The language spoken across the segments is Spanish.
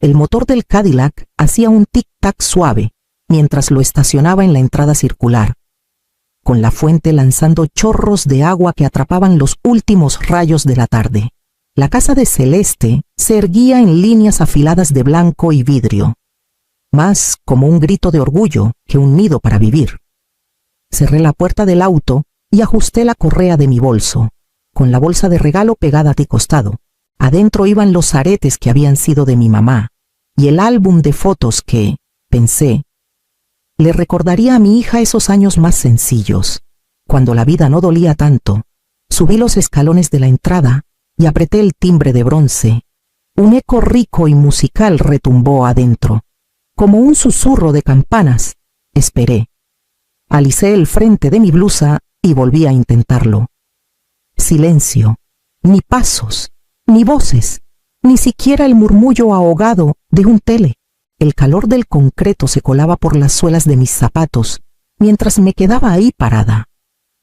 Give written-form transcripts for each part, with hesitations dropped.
El motor del Cadillac hacía un tic-tac suave mientras lo estacionaba en la entrada circular, con la fuente lanzando chorros de agua que atrapaban los últimos rayos de la tarde. La casa de Celeste se erguía en líneas afiladas de blanco y vidrio, más como un grito de orgullo que un nido para vivir. Cerré la puerta del auto y ajusté la correa de mi bolso, con la bolsa de regalo pegada a mi costado. Adentro iban los aretes que habían sido de mi mamá y el álbum de fotos que, pensé, le recordaría a mi hija esos años más sencillos, cuando la vida no dolía tanto. Subí los escalones de la entrada y apreté el timbre de bronce. Un eco rico y musical retumbó adentro, como un susurro de campanas. Esperé. Alicé el frente de mi blusa y volví a intentarlo. Silencio, ni pasos, ni voces, ni siquiera el murmullo ahogado de un tele. El calor del concreto se colaba por las suelas de mis zapatos mientras me quedaba ahí parada,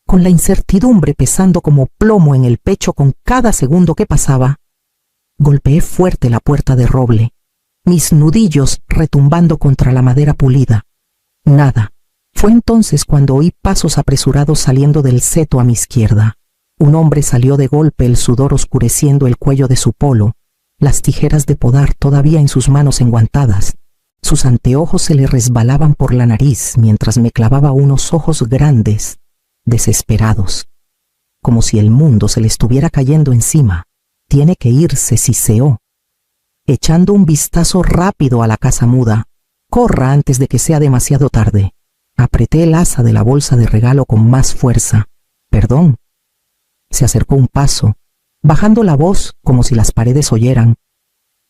con la incertidumbre pesando como plomo en el pecho con cada segundo que pasaba. Golpeé fuerte la puerta de roble, mis nudillos retumbando contra la madera pulida. Nada. Fue entonces cuando oí pasos apresurados saliendo del seto a mi izquierda. Un hombre salió de golpe, el sudor oscureciendo el cuello de su polo, las tijeras de podar todavía en sus manos enguantadas. Sus anteojos se le resbalaban por la nariz mientras me clavaba unos ojos grandes, desesperados, como si el mundo se le estuviera cayendo encima. Tiene que irse, siseó, echando un vistazo rápido a la casa muda. Corra antes de que sea demasiado tarde. Apreté el asa de la bolsa de regalo con más fuerza. Perdón. Se acercó un paso, bajando la voz como si las paredes oyeran.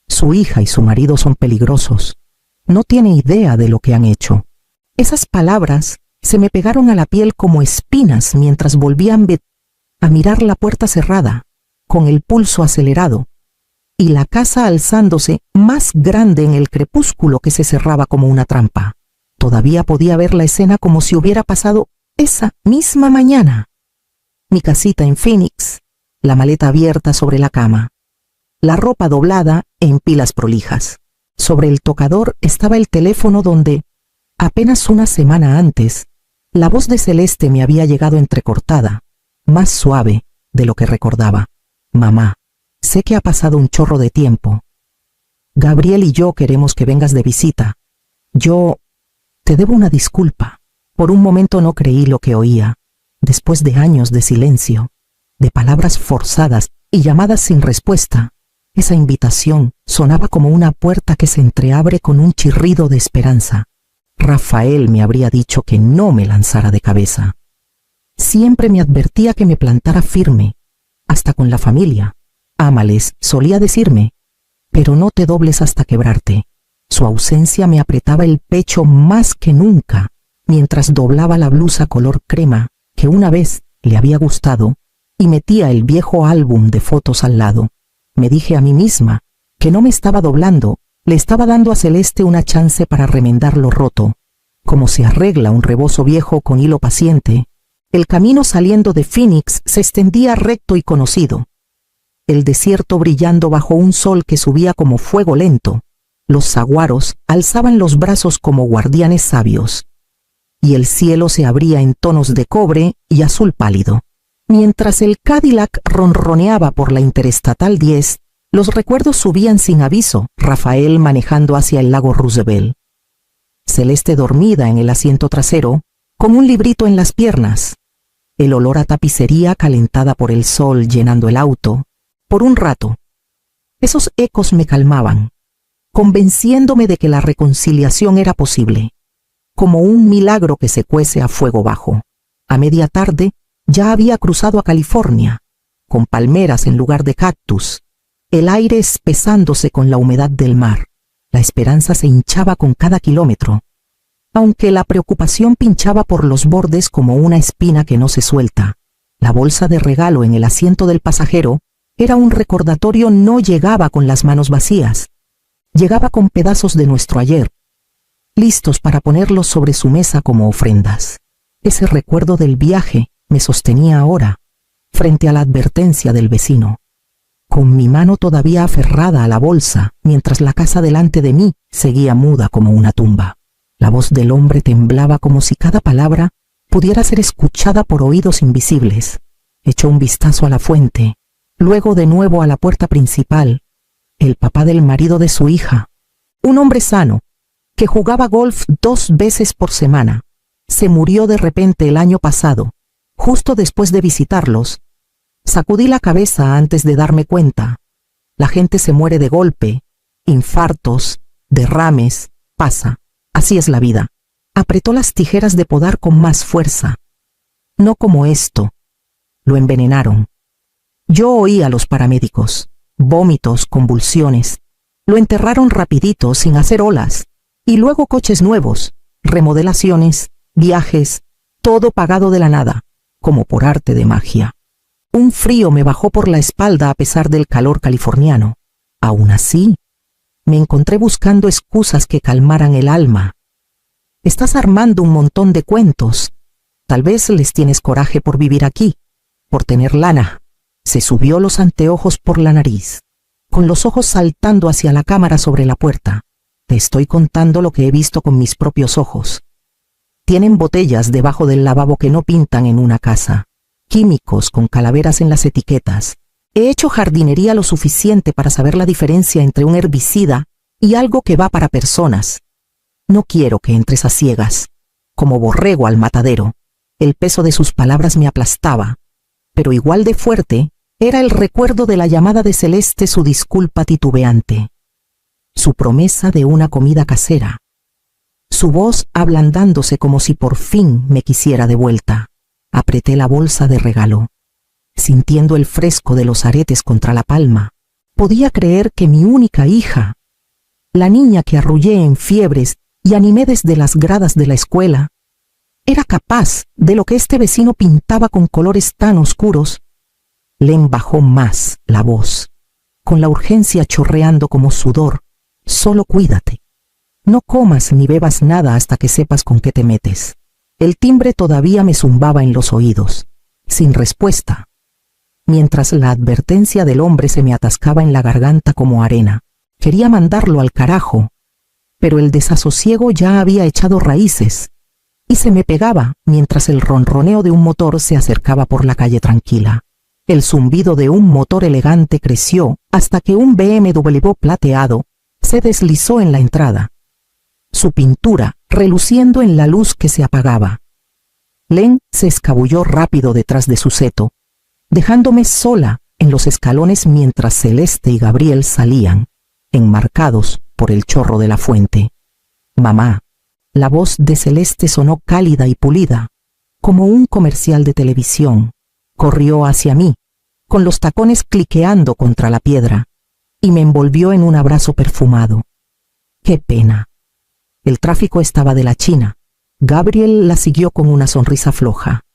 Su hija y su marido son peligrosos. No tiene idea de lo que han hecho. Esas palabras se me pegaron a la piel como espinas mientras volvían a mirar la puerta cerrada, con el pulso acelerado, y la casa alzándose más grande en el crepúsculo que se cerraba como una trampa. Todavía podía ver la escena como si hubiera pasado esa misma mañana. Mi casita en Phoenix, la maleta abierta sobre la cama, la ropa doblada en pilas prolijas. Sobre el tocador estaba el teléfono donde, apenas una semana antes, la voz de Celeste me había llegado entrecortada, más suave de lo que recordaba. Mamá, sé que ha pasado un chorro de tiempo. Gabriel y yo queremos que vengas de visita. Yo te debo una disculpa. Por un momento no creí lo que oía. Después de años de silencio, de palabras forzadas y llamadas sin respuesta, esa invitación sonaba como una puerta que se entreabre con un chirrido de esperanza. Rafael me habría dicho que no me lanzara de cabeza. Siempre me advertía que me plantara firme, hasta con la familia. Ámales, solía decirme, pero no te dobles hasta quebrarte. Su ausencia me apretaba el pecho más que nunca, mientras doblaba la blusa color crema que una vez le había gustado y metía el viejo álbum de fotos al lado. Me dije a mí misma que no me estaba doblando, le estaba dando a Celeste una chance para remendar lo roto, como se arregla un rebozo viejo con hilo paciente. El camino saliendo de Phoenix se extendía recto y conocido, el desierto brillando bajo un sol que subía como fuego lento. Los saguaros alzaban los brazos como guardianes sabios, y el cielo se abría en tonos de cobre y azul pálido. Mientras el Cadillac ronroneaba por la Interestatal 10, los recuerdos subían sin aviso, Rafael manejando hacia el lago Roosevelt, Celeste dormida en el asiento trasero, con un librito en las piernas, el olor a tapicería calentada por el sol llenando el auto. Por un rato, esos ecos me calmaban, convenciéndome de que la reconciliación era posible, como un milagro que se cuece a fuego bajo. A media tarde ya había cruzado a California, con palmeras en lugar de cactus, el aire espesándose con la humedad del mar. La esperanza se hinchaba con cada kilómetro, aunque la preocupación pinchaba por los bordes como una espina que no se suelta. La bolsa de regalo en el asiento del pasajero era un recordatorio. No llegaba con las manos vacías, llegaba con pedazos de nuestro ayer, listos para ponerlos sobre su mesa como ofrendas. Ese recuerdo del viaje me sostenía ahora, frente a la advertencia del vecino. con mi mano todavía aferrada a la bolsa, mientras la casa delante de mí seguía muda como una tumba. La voz del hombre temblaba como si cada palabra pudiera ser escuchada por oídos invisibles. Echó un vistazo a la fuente, luego de nuevo a la puerta principal. El papá del marido de su hija, un hombre sano, que jugaba golf 2 veces por semana, se murió de repente el año pasado, justo después de visitarlos. Sacudí la cabeza antes de darme cuenta. La gente se muere de golpe, infartos, derrames, pasa. Así es la vida. Apretó las tijeras de podar con más fuerza. No como esto. Lo envenenaron. Yo oí a los paramédicos. Vómitos, convulsiones. Lo enterraron rapidito, sin hacer olas. Y luego coches nuevos, remodelaciones, viajes, todo pagado de la nada, como por arte de magia. Un frío me bajó por la espalda a pesar del calor californiano. Aún así, me encontré buscando excusas que calmaran el alma. Estás armando un montón de cuentos. Tal vez les tienes coraje por vivir aquí, por tener lana. Se subió los anteojos por la nariz, con los ojos saltando hacia la cámara sobre la puerta. Te estoy contando lo que he visto con mis propios ojos. Tienen botellas debajo del lavabo que no pintan en una casa. Químicos con calaveras en las etiquetas. He hecho jardinería lo suficiente para saber la diferencia entre un herbicida y algo que va para personas. No quiero que entres a ciegas, como borrego al matadero. El peso de sus palabras me aplastaba, pero igual de fuerte era el recuerdo de la llamada de Celeste, su disculpa titubeante, su promesa de una comida casera, su voz ablandándose como si por fin me quisiera de vuelta. Apreté la bolsa de regalo, sintiendo el fresco de los aretes contra la palma. Podía creer que mi única hija, la niña que arrullé en fiebres y animé desde las gradas de la escuela, era capaz de lo que este vecino pintaba con colores tan oscuros. Len bajó más la voz, con la urgencia chorreando como sudor. Solo cuídate. No comas ni bebas nada hasta que sepas con qué te metes. El timbre todavía me zumbaba en los oídos, sin respuesta, mientras la advertencia del hombre se me atascaba en la garganta como arena. Quería mandarlo al carajo, pero el desasosiego ya había echado raíces, y se me pegaba mientras el ronroneo de un motor se acercaba por la calle tranquila. El zumbido de un motor elegante creció hasta que un BMW plateado se deslizó en la entrada, su pintura reluciendo en la luz que se apagaba. Len se escabulló rápido detrás de su seto, dejándome sola en los escalones mientras Celeste y Gabriel salían, enmarcados por el chorro de la fuente. Mamá. La voz de Celeste sonó cálida y pulida, como un comercial de televisión. Corrió hacia mí, con los tacones cliqueando contra la piedra, y me envolvió en un abrazo perfumado. ¡Qué pena! El tráfico estaba de la China. Gabriel la siguió con una sonrisa floja,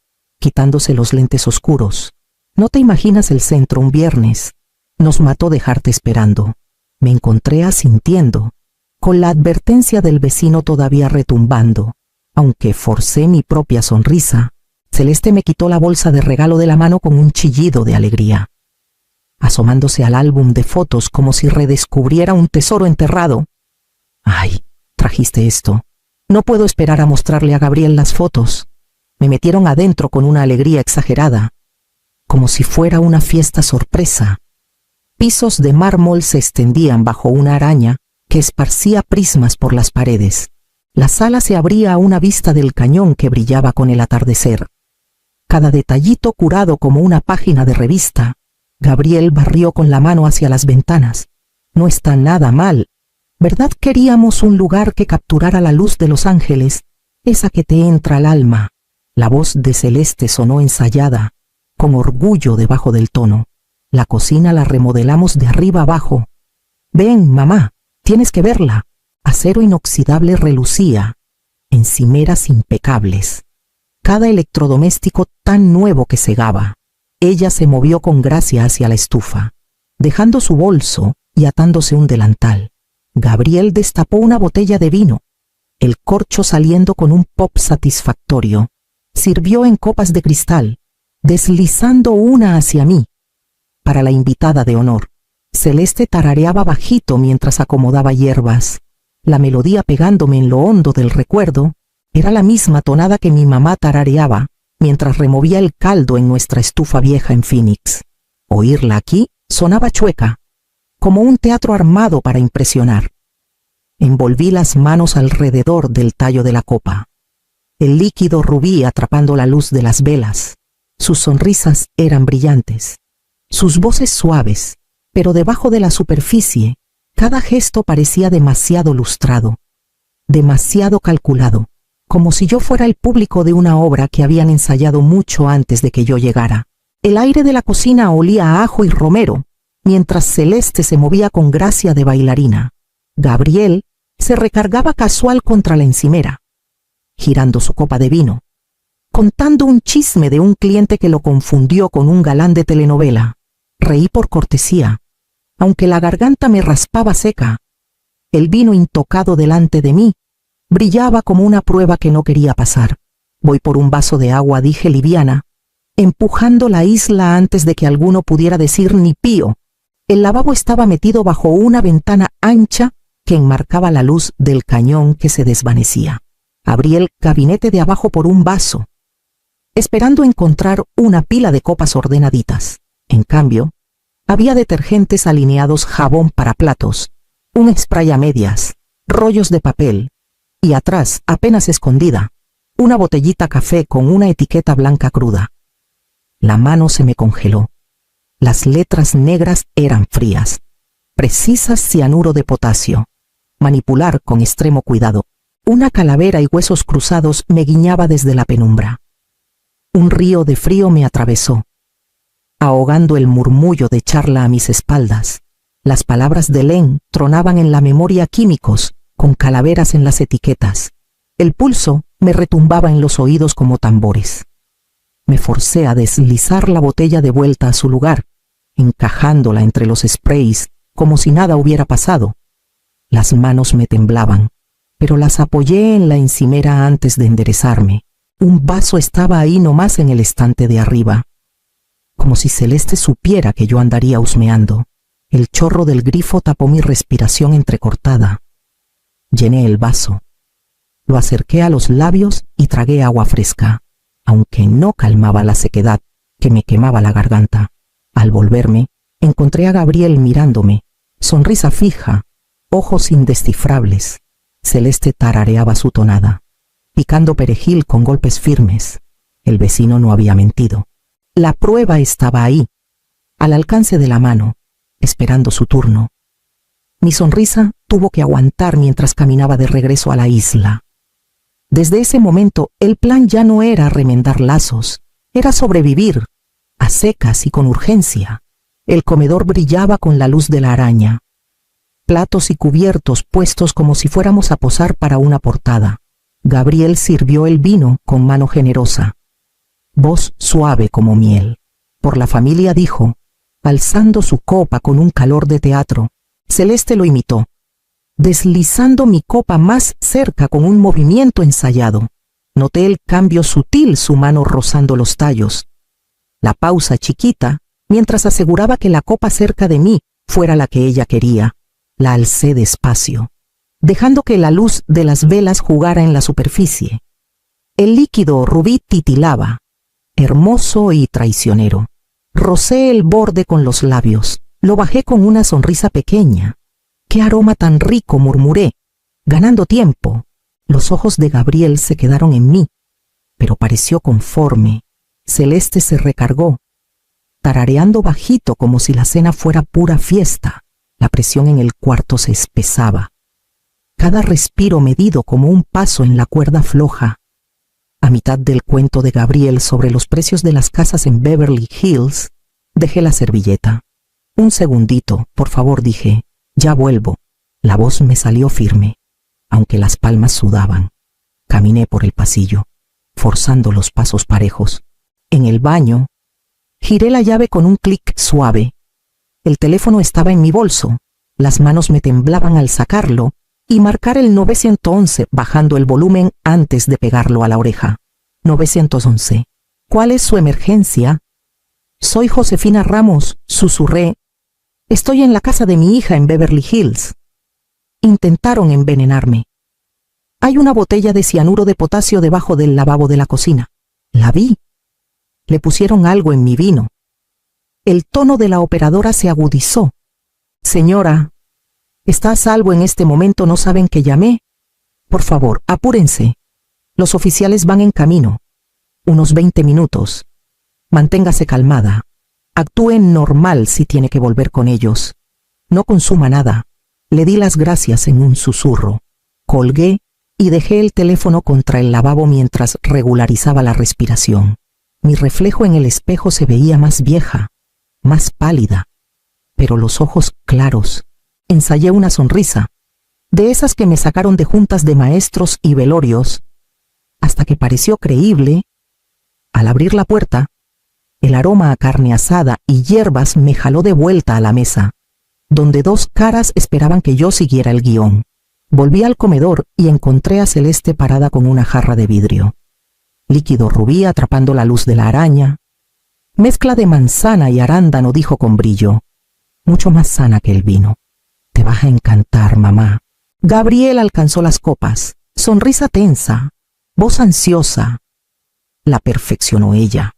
quitándose los lentes oscuros. No te imaginas el centro un viernes. Nos mató dejarte esperando. Me encontré asintiendo, con la advertencia del vecino todavía retumbando. Aunque forcé mi propia sonrisa, Celeste me quitó la bolsa de regalo de la mano con un chillido de alegría, asomándose al álbum de fotos como si redescubriera un tesoro enterrado. ¡Ay! Trajiste esto. No puedo esperar a mostrarle a Gabriel las fotos. Me metieron adentro con una alegría exagerada, como si fuera una fiesta sorpresa. Pisos de mármol se extendían bajo una araña que esparcía prismas por las paredes. La sala se abría a una vista del cañón que brillaba con el atardecer. Cada detallito curado como una página de revista. Gabriel barrió con la mano hacia las ventanas. No está nada mal. ¿Verdad queríamos un lugar que capturara la luz de los ángeles, esa que te entra al alma? La voz de Celeste sonó ensayada, con orgullo debajo del tono. La cocina la remodelamos de arriba abajo. Ven, mamá, tienes que verla. Acero inoxidable relucía, encimeras impecables. Cada electrodoméstico tan nuevo que cegaba. Ella se movió con gracia hacia la estufa, dejando su bolso y atándose un delantal. Gabriel destapó una botella de vino, el corcho saliendo con un pop satisfactorio. Sirvió en copas de cristal, deslizando una hacia mí, para la invitada de honor. Celeste tarareaba bajito mientras acomodaba hierbas. La melodía pegándome en lo hondo del recuerdo era la misma tonada que mi mamá tarareaba mientras removía el caldo en nuestra estufa vieja en Phoenix. Oírla aquí sonaba chueca, como un teatro armado para impresionar. Envolví las manos alrededor del tallo de la copa. El líquido rubí atrapando la luz de las velas. Sus sonrisas eran brillantes. Sus voces suaves, pero debajo de la superficie, cada gesto parecía demasiado lustrado, demasiado calculado, como si yo fuera el público de una obra que habían ensayado mucho antes de que yo llegara. El aire de la cocina olía a ajo y romero, mientras Celeste se movía con gracia de bailarina. Gabriel se recargaba casual contra la encimera, girando su copa de vino, contando un chisme de un cliente que lo confundió con un galán de telenovela. Reí por cortesía, aunque la garganta me raspaba seca. El vino intocado delante de mí brillaba como una prueba que no quería pasar. Voy por un vaso de agua, dije liviana, empujando la isla antes de que alguno pudiera decir ni pío. El lavabo estaba metido bajo una ventana ancha que enmarcaba la luz del cañón que se desvanecía. Abrí el gabinete de abajo por un vaso, esperando encontrar una pila de copas ordenaditas. En cambio, había detergentes alineados, jabón para platos, un spray a medias, rollos de papel, y atrás, apenas escondida, una botellita café con una etiqueta blanca cruda. La mano se me congeló. Las letras negras eran frías, precisas cianuro de potasio. Manipular con extremo cuidado. Una calavera y huesos cruzados me guiñaba desde la penumbra. Un río de frío me atravesó, ahogando el murmullo de charla a mis espaldas. Las palabras de Len tronaban en la memoria químicos, con calaveras en las etiquetas. El pulso me retumbaba en los oídos como tambores. Me forcé a deslizar la botella de vuelta a su lugar, encajándola entre los sprays como si nada hubiera pasado. Las manos me temblaban, pero las apoyé en la encimera antes de enderezarme. Un vaso estaba ahí nomás en el estante de arriba, como si Celeste supiera que yo andaría husmeando. El chorro del grifo tapó mi respiración entrecortada. Llené el vaso, lo acerqué a los labios y tragué agua fresca, aunque no calmaba la sequedad que me quemaba la garganta. Al volverme, encontré a Gabriel mirándome, sonrisa fija, ojos indescifrables. Celeste tarareaba su tonada, picando perejil con golpes firmes. El vecino no había mentido. La prueba estaba ahí, al alcance de la mano, esperando su turno. Mi sonrisa tuvo que aguantar mientras caminaba de regreso a la isla. Desde ese momento, el plan ya no era remendar lazos, era sobrevivir, a secas y con urgencia. El comedor brillaba con la luz de la araña. Platos y cubiertos puestos como si fuéramos a posar para una portada. Gabriel sirvió el vino con mano generosa, voz suave como miel. Por la familia dijo, alzando su copa con un calor de teatro. Celeste lo imitó, deslizando mi copa más cerca con un movimiento ensayado. Noté el cambio sutil, su mano rozando los tallos. La pausa chiquita, mientras aseguraba que la copa cerca de mí fuera la que ella quería. La alcé despacio, dejando que la luz de las velas jugara en la superficie. El líquido rubí titilaba, hermoso y traicionero. Rocé el borde con los labios, lo bajé con una sonrisa pequeña. ¡Qué aroma tan rico!, murmuré, ganando tiempo. Los ojos de Gabriel se quedaron en mí, pero pareció conforme. Celeste se recargó, tarareando bajito como si la cena fuera pura fiesta. La presión en el cuarto se espesaba, cada respiro medido como un paso en la cuerda floja. A mitad del cuento de Gabriel sobre los precios de las casas en Beverly Hills, dejé la servilleta. Un segundito, por favor, dije, ya vuelvo. La voz me salió firme, aunque las palmas sudaban. Caminé por el pasillo, forzando los pasos parejos. En el baño, giré la llave con un clic suave. El teléfono estaba en mi bolso, las manos me temblaban al sacarlo y marcar el 911 bajando el volumen antes de pegarlo a la oreja. 911. ¿Cuál es su emergencia? Soy Josefina Ramos, susurré, Estoy en la casa de mi hija en Beverly Hills. Intentaron envenenarme. Hay una botella de cianuro de potasio debajo del lavabo de la cocina. La vi. Le pusieron algo en mi vino. El tono de la operadora se agudizó. Señora, ¿está a salvo en este momento? ¿No saben que llamé? Por favor, apúrense. Los oficiales van en camino. Unos 20 minutos. Manténgase calmada. Actúe normal si tiene que volver con ellos. No consuma nada. Le di las gracias en un susurro. Colgué y dejé el teléfono contra el lavabo mientras regularizaba la respiración. Mi reflejo en el espejo se veía más vieja, más pálida, pero los ojos claros. Ensayé una sonrisa, de esas que me sacaron de juntas de maestros y velorios, hasta que pareció creíble. Al abrir la puerta, el aroma a carne asada y hierbas me jaló de vuelta a la mesa, donde dos caras esperaban que yo siguiera el guión. Volví al comedor y encontré a Celeste parada con una jarra de vidrio. Líquido rubí atrapando la luz de la araña. Mezcla de manzana y arándano, dijo con brillo. Mucho más sana que el vino. Te vas a encantar, mamá. Gabriel alcanzó las copas. Sonrisa tensa. Voz ansiosa. La perfeccionó ella.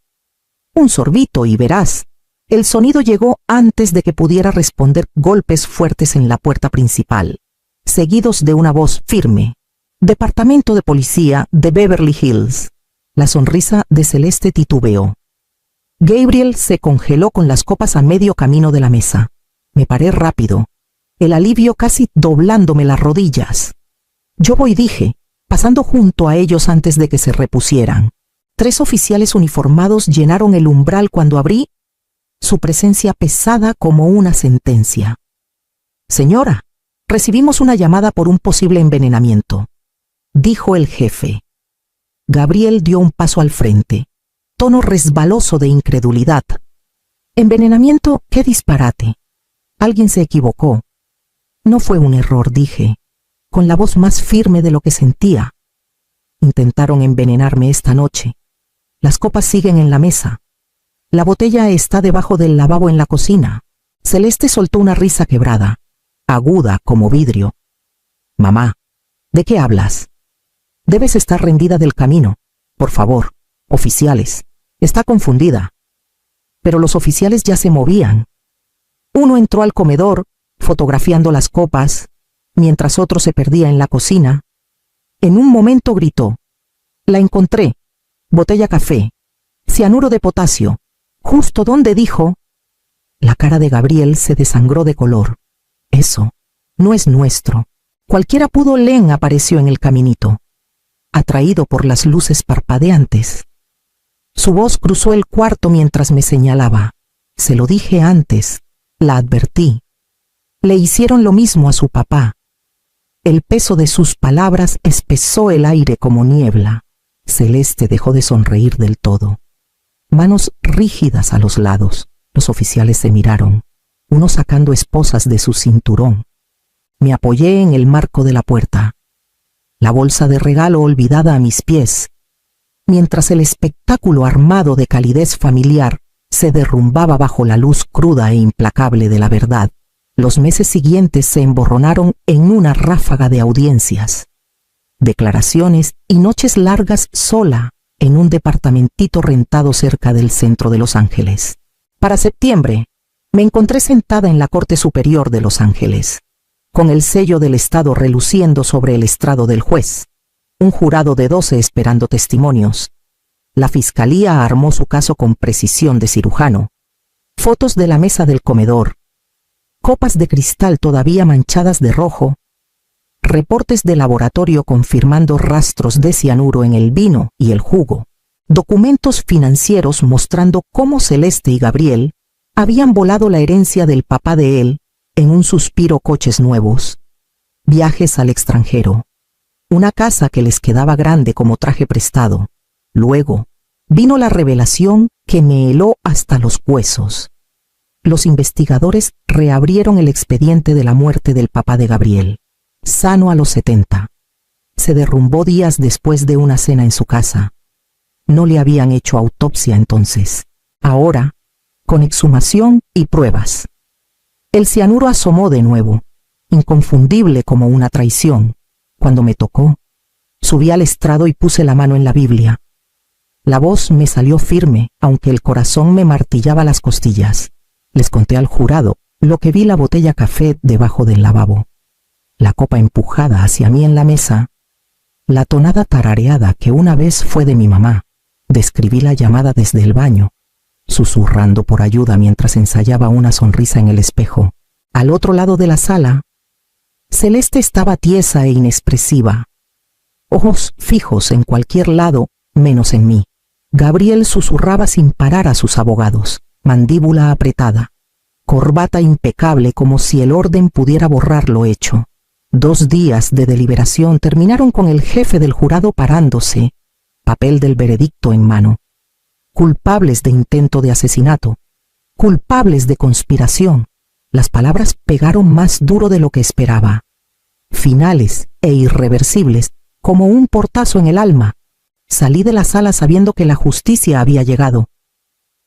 Un sorbito y verás. El sonido llegó antes de que pudiera responder golpes fuertes en la puerta principal, seguidos de una voz firme. Departamento de Policía de Beverly Hills. La sonrisa de Celeste titubeó. Gabriel se congeló con las copas a medio camino de la mesa. Me paré rápido, el alivio casi doblándome las rodillas. Yo voy, dije, pasando junto a ellos antes de que se repusieran. 3 oficiales uniformados llenaron el umbral cuando abrí, su presencia pesada como una sentencia. Señora, recibimos una llamada por un posible envenenamiento, dijo el jefe. Gabriel dio un paso al frente, tono resbaloso de incredulidad. ¿Envenenamiento? ¡Qué disparate! Alguien se equivocó. No fue un error, dije, con la voz más firme de lo que sentía. Intentaron envenenarme esta noche. Las copas siguen en la mesa. La botella está debajo del lavabo en la cocina. Celeste soltó una risa quebrada, aguda como vidrio. Mamá, ¿de qué hablas? Debes estar rendida del camino. Por favor, oficiales. Está confundida. Pero los oficiales ya se movían. Uno entró al comedor, fotografiando las copas, mientras otro se perdía en la cocina. En un momento gritó. La encontré. Botella café. Cianuro de potasio. Justo donde dijo. La cara de Gabriel se desangró de color. Eso no es nuestro. Cualquiera pudo. Len apareció en el caminito, atraído por las luces parpadeantes. Su voz cruzó el cuarto mientras me señalaba. Se lo dije antes, la advertí. Le hicieron lo mismo a su papá. El peso de sus palabras espesó el aire como niebla. Celeste dejó de sonreír del todo. Manos rígidas a los lados. Los oficiales se miraron, uno sacando esposas de su cinturón. Me apoyé en el marco de la puerta, la bolsa de regalo olvidada a mis pies, mientras el espectáculo armado de calidez familiar se derrumbaba bajo la luz cruda e implacable de la verdad. Los meses siguientes se emborronaron en una ráfaga de audiencias, declaraciones y noches largas sola en un departamentito rentado cerca del centro de Los Ángeles. Para septiembre, me encontré sentada en la Corte Superior de Los Ángeles, con el sello del Estado reluciendo sobre el estrado del juez, un jurado de 12 esperando testimonios. La fiscalía armó su caso con precisión de cirujano. Fotos de la mesa del comedor, copas de cristal todavía manchadas de rojo, reportes de laboratorio confirmando rastros de cianuro en el vino y el jugo, documentos financieros mostrando cómo Celeste y Gabriel habían volado la herencia del papá de él en un suspiro, coches nuevos, viajes al extranjero, una casa que les quedaba grande como traje prestado. Luego vino la revelación que me heló hasta los huesos. Los investigadores reabrieron el expediente de la muerte del papá de Gabriel, sano a los 70. Se derrumbó días después de una cena en su casa. No le habían hecho autopsia entonces. Ahora, con exhumación y pruebas. El cianuro asomó de nuevo, inconfundible como una traición. Cuando me tocó, subí al estrado y puse la mano en la Biblia. La voz me salió firme, aunque el corazón me martillaba las costillas. Les conté al jurado lo que vi: la botella café debajo del lavabo, la copa empujada hacia mí en la mesa, la tonada tarareada que una vez fue de mi mamá. Describí la llamada desde el baño, susurrando por ayuda mientras ensayaba una sonrisa en el espejo. Al otro lado de la sala, Celeste estaba tiesa e inexpresiva, ojos fijos en cualquier lado menos en mí. Gabriel susurraba sin parar a sus abogados, mandíbula apretada, corbata impecable como si el orden pudiera borrar lo hecho. 2 días de deliberación terminaron con el jefe del jurado parándose, papel del veredicto en mano. Culpables de intento de asesinato, culpables de conspiración. Las palabras pegaron más duro de lo que esperaba, finales e irreversibles, como un portazo en el alma. Salí de la sala sabiendo que la justicia había llegado,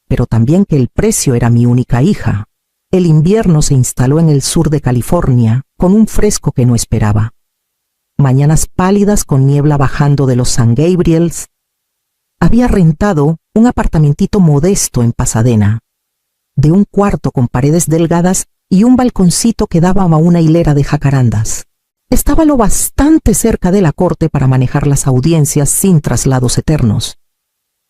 pero también que el precio era mi única hija. El invierno se instaló en el sur de California, con un fresco que no esperaba. Mañanas pálidas con niebla bajando de los San Gabriels. Había rentado un apartamentito modesto en Pasadena, de un cuarto con paredes delgadas y un balconcito que daba a una hilera de jacarandas. Estaba lo bastante cerca de la corte para manejar las audiencias sin traslados eternos,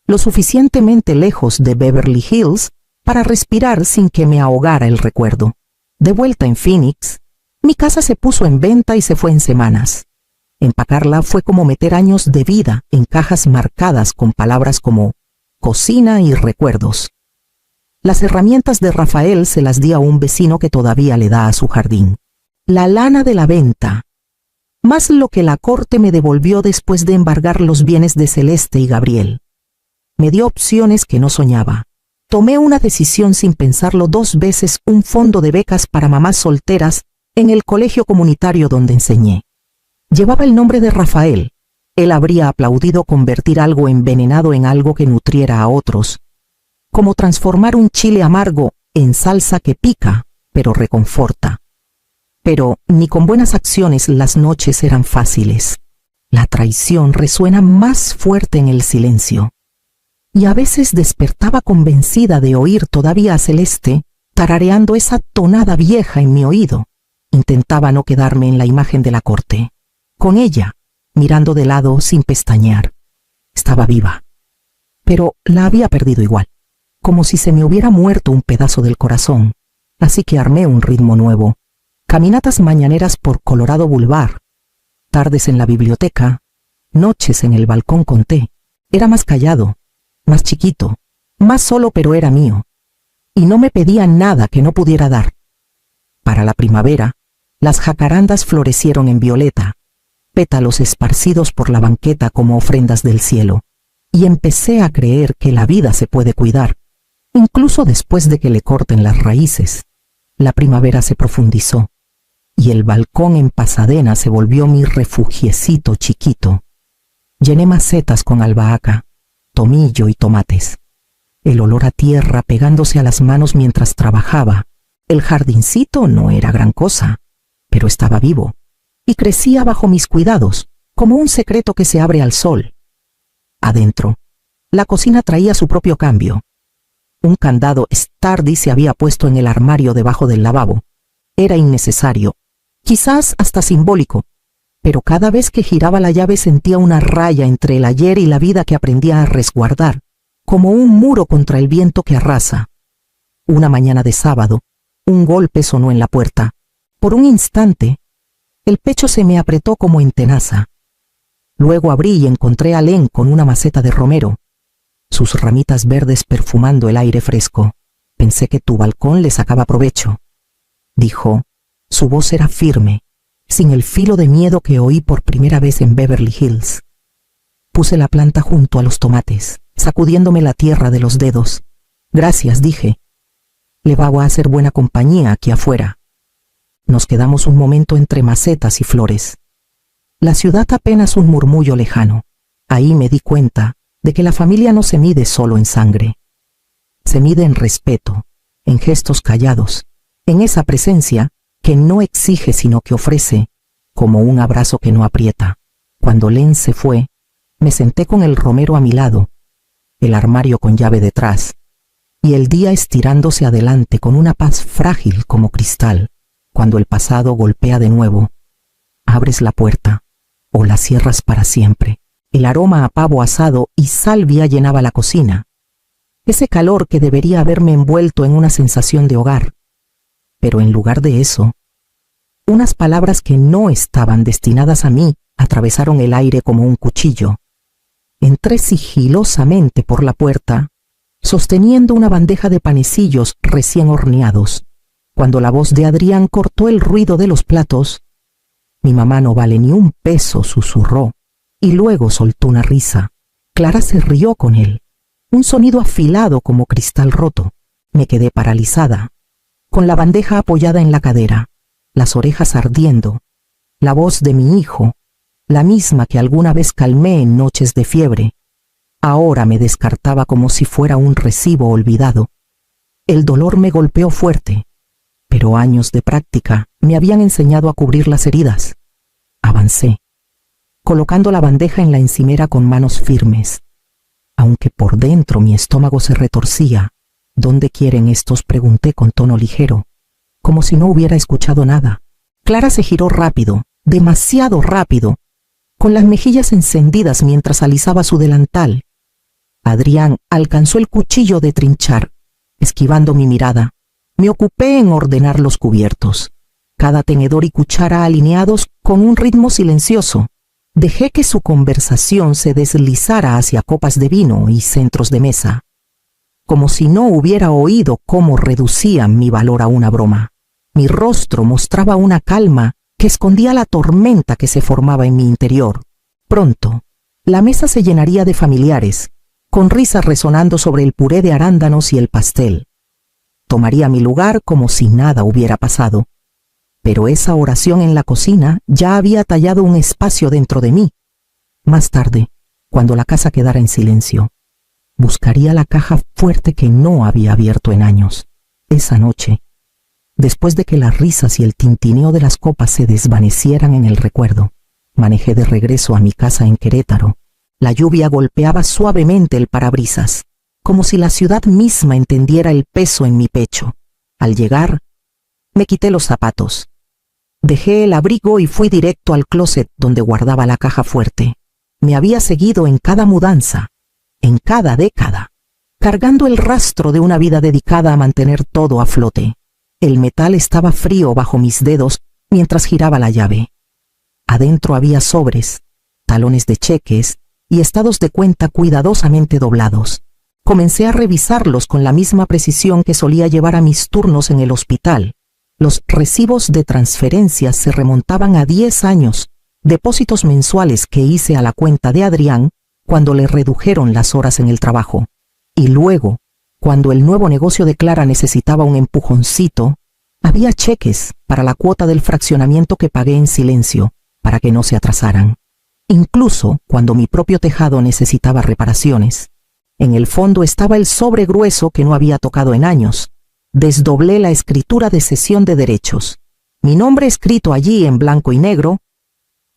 lo suficientemente lejos de Beverly Hills para respirar sin que me ahogara el recuerdo. De vuelta en Phoenix, mi casa se puso en venta y se fue en semanas. Empacarla fue como meter años de vida en cajas marcadas con palabras como cocina y recuerdos. Las herramientas de Rafael se las di a un vecino que todavía le da a su jardín. La lana de la venta, más lo que la corte me devolvió después de embargar los bienes de Celeste y Gabriel, me dio opciones que no soñaba. Tomé una decisión sin pensarlo 2 veces: un fondo de becas para mamás solteras en el colegio comunitario donde enseñé. Llevaba el nombre de Rafael. Él habría aplaudido convertir algo envenenado en algo que nutriera a otros, como transformar un chile amargo en salsa que pica, pero reconforta. Pero ni con buenas acciones las noches eran fáciles. La traición resuena más fuerte en el silencio. Y a veces despertaba convencida de oír todavía a Celeste tarareando esa tonada vieja en mi oído. Intentaba no quedarme en la imagen de la corte, con ella, mirando de lado sin pestañear. Estaba viva, pero la había perdido igual, como si se me hubiera muerto un pedazo del corazón. Así que armé un ritmo nuevo. Caminatas mañaneras por Colorado Boulevard, tardes en la biblioteca, noches en el balcón con té. Era más callado, más chiquito, más solo, pero era mío. Y no me pedía nada que no pudiera dar. Para la primavera, las jacarandas florecieron en violeta, pétalos esparcidos por la banqueta como ofrendas del cielo. Y empecé a creer que la vida se puede cuidar, incluso después de que le corten las raíces. La primavera se profundizó, y el balcón en Pasadena se volvió mi refugiecito chiquito. Llené macetas con albahaca, tomillo y tomates. El olor a tierra pegándose a las manos mientras trabajaba. El jardincito no era gran cosa, pero estaba vivo, y crecía bajo mis cuidados, como un secreto que se abre al sol. Adentro, la cocina traía su propio cambio. Un candado Stardy se había puesto en el armario debajo del lavabo. Era innecesario, quizás hasta simbólico, pero cada vez que giraba la llave sentía una raya entre el ayer y la vida que aprendía a resguardar, como un muro contra el viento que arrasa. Una mañana de sábado, un golpe sonó en la puerta. Por un instante, el pecho se me apretó como en tenaza. Luego abrí y encontré a Len con una maceta de romero, sus ramitas verdes perfumando el aire fresco. Pensé que tu balcón le sacaba provecho, dijo. Su voz era firme, sin el filo de miedo que oí por primera vez en Beverly Hills. Puse la planta junto a los tomates, sacudiéndome la tierra de los dedos. Gracias, dije. Le va a hacer buena compañía aquí afuera. Nos quedamos un momento entre macetas y flores. La ciudad apenas un murmullo lejano. Ahí me di cuenta de que la familia no se mide solo en sangre. Se mide en respeto, en gestos callados, en esa presencia que no exige sino que ofrece, como un abrazo que no aprieta. Cuando Len se fue, me senté con el romero a mi lado, el armario con llave detrás, y el día estirándose adelante con una paz frágil como cristal. Cuando el pasado golpea de nuevo, abres la puerta o la cierras para siempre. El aroma a pavo asado y salvia llenaba la cocina. Ese calor que debería haberme envuelto en una sensación de hogar. Pero en lugar de eso, unas palabras que no estaban destinadas a mí atravesaron el aire como un cuchillo. Entré sigilosamente por la puerta, sosteniendo una bandeja de panecillos recién horneados. Cuando la voz de Adrián cortó el ruido de los platos, mi mamá no vale ni un peso, susurró, y luego soltó una risa. Clara se rió con él, un sonido afilado como cristal roto. Me quedé paralizada, con la bandeja apoyada en la cadera, las orejas ardiendo, la voz de mi hijo, la misma que alguna vez calmé en noches de fiebre, ahora me descartaba como si fuera un recibo olvidado. El dolor me golpeó fuerte, pero años de práctica me habían enseñado a cubrir las heridas. Avancé, colocando la bandeja en la encimera con manos firmes. Aunque por dentro mi estómago se retorcía. ¿Dónde quieren estos?, pregunté con tono ligero, como si no hubiera escuchado nada. Clara se giró rápido, demasiado rápido, con las mejillas encendidas mientras alisaba su delantal. Adrián alcanzó el cuchillo de trinchar, esquivando mi mirada. Me ocupé en ordenar los cubiertos, cada tenedor y cuchara alineados con un ritmo silencioso. Dejé que su conversación se deslizara hacia copas de vino y centros de mesa, como si no hubiera oído cómo reducían mi valor a una broma. Mi rostro mostraba una calma que escondía la tormenta que se formaba en mi interior. Pronto, la mesa se llenaría de familiares, con risas resonando sobre el puré de arándanos y el pastel. Tomaría mi lugar como si nada hubiera pasado. Pero esa oración en la cocina ya había tallado un espacio dentro de mí. Más tarde, cuando la casa quedara en silencio, buscaría la caja fuerte que no había abierto en años. Esa noche, después de que las risas y el tintineo de las copas se desvanecieran en el recuerdo, manejé de regreso a mi casa en Querétaro. La lluvia golpeaba suavemente el parabrisas, como si la ciudad misma entendiera el peso en mi pecho. Al llegar, me quité los zapatos. Dejé el abrigo y fui directo al closet donde guardaba la caja fuerte. Me había seguido en cada mudanza, en cada década, cargando el rastro de una vida dedicada a mantener todo a flote. El metal estaba frío bajo mis dedos mientras giraba la llave. Adentro había sobres, talones de cheques y estados de cuenta cuidadosamente doblados. Comencé a revisarlos con la misma precisión que solía llevar a mis turnos en el hospital. Los recibos de transferencias se remontaban a 10 años, depósitos mensuales que hice a la cuenta de Adrián cuando le redujeron las horas en el trabajo. Y luego, cuando el nuevo negocio de Clara necesitaba un empujoncito, había cheques para la cuota del fraccionamiento que pagué en silencio para que no se atrasaran. Incluso cuando mi propio tejado necesitaba reparaciones. En el fondo estaba el sobre grueso que no había tocado en años. Desdoblé la escritura de cesión de derechos. Mi nombre escrito allí en blanco y negro.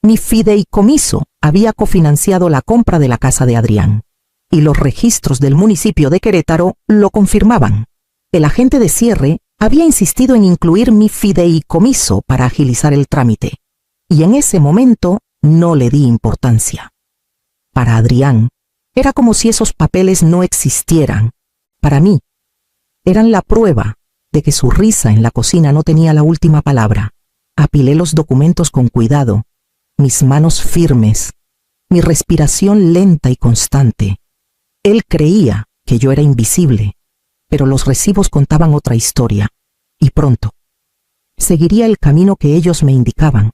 Mi fideicomiso había cofinanciado la compra de la casa de Adrián. Y los registros del municipio de Querétaro lo confirmaban. El agente de cierre había insistido en incluir mi fideicomiso para agilizar el trámite. Y en ese momento no le di importancia. Para Adrián, era como si esos papeles no existieran. Para mí, eran la prueba de que su risa en la cocina no tenía la última palabra. Apilé los documentos con cuidado, mis manos firmes, mi respiración lenta y constante. Él creía que yo era invisible, pero los recibos contaban otra historia, y pronto seguiría el camino que ellos me indicaban,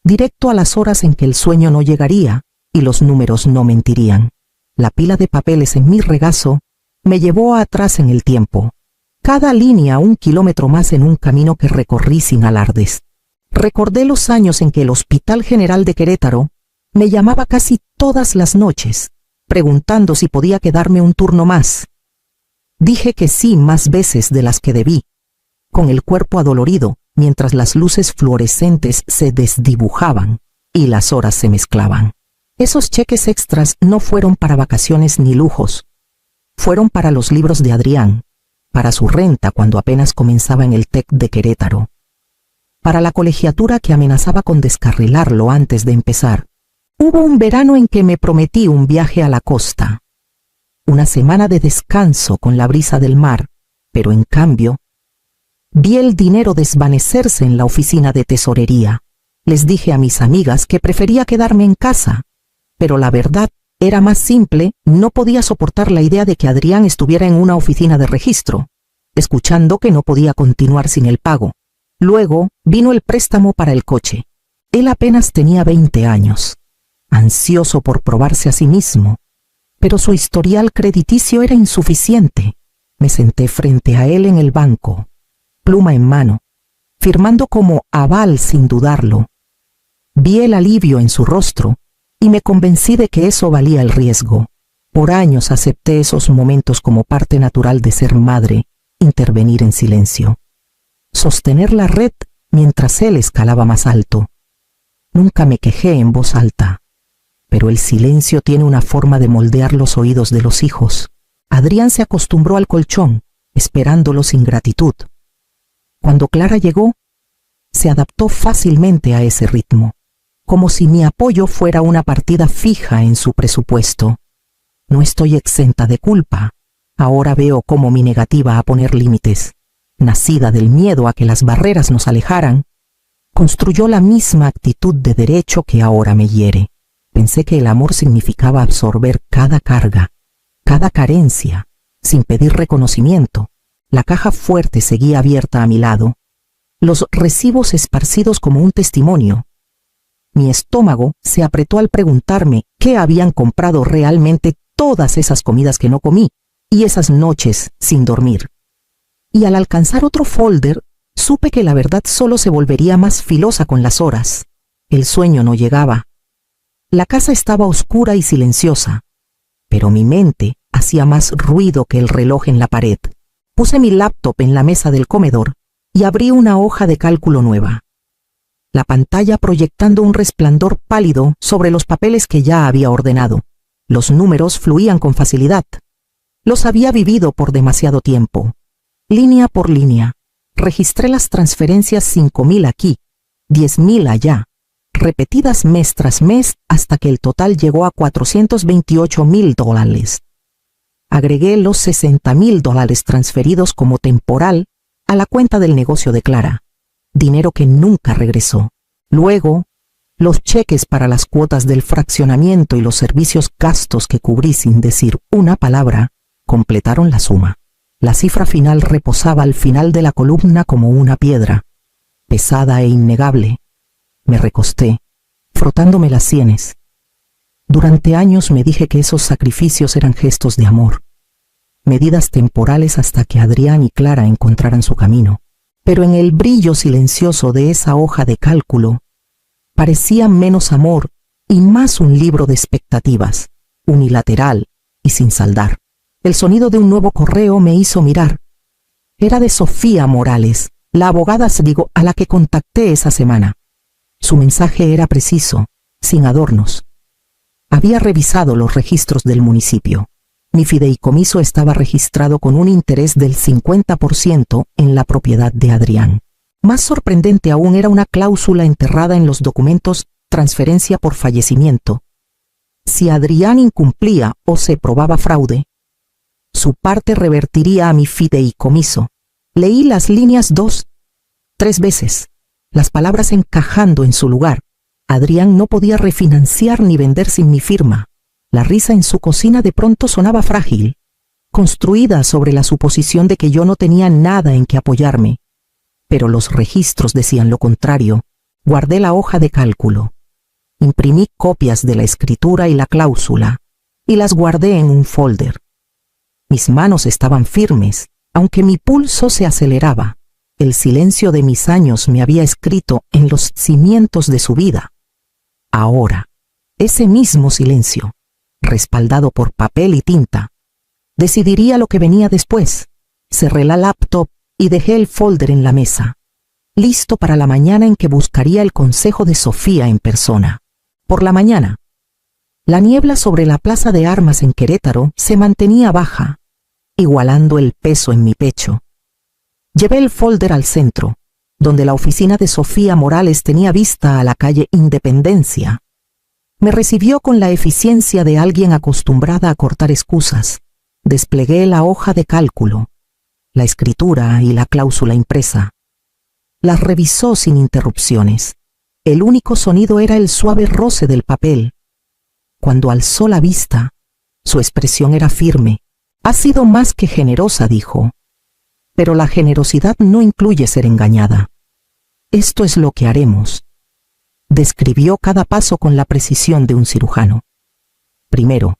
directo a las horas en que el sueño no llegaría y los números no mentirían. La pila de papeles en mi regazo me llevó atrás en el tiempo, cada línea 1 kilómetro más en un camino que recorrí sin alardes. Recordé los años en que el Hospital General de Querétaro me llamaba casi todas las noches, preguntando si podía quedarme un turno más. Dije que sí más veces de las que debí, con el cuerpo adolorido, mientras las luces fluorescentes se desdibujaban y las horas se mezclaban. Esos cheques extras no fueron para vacaciones ni lujos. Fueron para los libros de Adrián, para su renta cuando apenas comenzaba en el TEC de Querétaro, para la colegiatura que amenazaba con descarrilarlo antes de empezar. Hubo un verano en que me prometí un viaje a la costa, una semana de descanso con la brisa del mar, pero en cambio, vi el dinero desvanecerse en la oficina de tesorería. Les dije a mis amigas que prefería quedarme en casa, pero la verdad era más simple. No podía soportar la idea de que Adrián estuviera en una oficina de registro, escuchando que no podía continuar sin el pago. Luego vino el préstamo para el coche. Él apenas tenía 20 años, ansioso por probarse a sí mismo, pero su historial crediticio era insuficiente. Me senté frente a él en el banco, pluma en mano, firmando como aval sin dudarlo. Vi el alivio en su rostro y me convencí de que eso valía el riesgo. Por años acepté esos momentos como parte natural de ser madre, intervenir en silencio, sostener la red mientras él escalaba más alto. Nunca me quejé en voz alta, pero el silencio tiene una forma de moldear los oídos de los hijos. Adrián se acostumbró al colchón, esperándolo sin gratitud. Cuando Clara llegó, se adaptó fácilmente a ese ritmo, como si mi apoyo fuera una partida fija en su presupuesto. No estoy exenta de culpa. Ahora veo cómo mi negativa a poner límites, nacida del miedo a que las barreras nos alejaran, construyó la misma actitud de derecho que ahora me hiere. Pensé que el amor significaba absorber cada carga, cada carencia, sin pedir reconocimiento. La caja fuerte seguía abierta a mi lado, los recibos esparcidos como un testimonio. Mi estómago se apretó al preguntarme qué habían comprado realmente todas esas comidas que no comí y esas noches sin dormir. Y al alcanzar otro folder, supe que la verdad solo se volvería más filosa con las horas. El sueño no llegaba. La casa estaba oscura y silenciosa, pero mi mente hacía más ruido que el reloj en la pared. Puse mi laptop en la mesa del comedor y abrí una hoja de cálculo nueva, la pantalla proyectando un resplandor pálido sobre los papeles que ya había ordenado. Los números fluían con facilidad. Los había vivido por demasiado tiempo. Línea por línea, registré las transferencias 5,000 aquí, 10,000 allá, repetidas mes tras mes hasta que el total llegó a $428,000. Agregué los $60,000 transferidos como temporal a la cuenta del negocio de Clara, dinero que nunca regresó. Luego, los cheques para las cuotas del fraccionamiento y los servicios gastos que cubrí sin decir una palabra, completaron la suma. La cifra final reposaba al final de la columna como una piedra, pesada e innegable. Me recosté, frotándome las sienes. Durante años me dije que esos sacrificios eran gestos de amor, medidas temporales hasta que Adrián y Clara encontraran su camino. Pero en el brillo silencioso de esa hoja de cálculo, parecía menos amor y más un libro de expectativas, unilateral y sin saldar. El sonido de un nuevo correo me hizo mirar. Era de Sofía Morales, la abogada a la que contacté esa semana. Su mensaje era preciso, sin adornos. Había revisado los registros del municipio. Mi fideicomiso estaba registrado con un interés del 50% en la propiedad de Adrián. Más sorprendente aún era una cláusula enterrada en los documentos transferencia por fallecimiento. Si Adrián incumplía o se probaba fraude, su parte revertiría a mi fideicomiso. Leí las líneas 2, 3 veces, las palabras encajando en su lugar. Adrián no podía refinanciar ni vender sin mi firma. La risa en su cocina de pronto sonaba frágil, construida sobre la suposición de que yo no tenía nada en que apoyarme. Pero los registros decían lo contrario. Guardé la hoja de cálculo. Imprimí copias de la escritura y la cláusula, y las guardé en un folder. Mis manos estaban firmes, aunque mi pulso se aceleraba. El silencio de mis años me había escrito en los cimientos de su vida. Ahora, ese mismo silencio, respaldado por papel y tinta, decidiría lo que venía después. Cerré la laptop y dejé el folder en la mesa, listo para la mañana en que buscaría el consejo de Sofía en persona. Por la mañana, la niebla sobre la plaza de armas en Querétaro se mantenía baja, igualando el peso en mi pecho. Llevé el folder al centro, donde la oficina de Sofía Morales tenía vista a la calle Independencia. Me recibió con la eficiencia de alguien acostumbrada a cortar excusas. Desplegué la hoja de cálculo, la escritura y la cláusula impresa. Las revisó sin interrupciones. El único sonido era el suave roce del papel. Cuando alzó la vista, su expresión era firme. «Ha sido más que generosa», dijo. «Pero la generosidad no incluye ser engañada. Esto es lo que haremos». Describió cada paso con la precisión de un cirujano. Primero,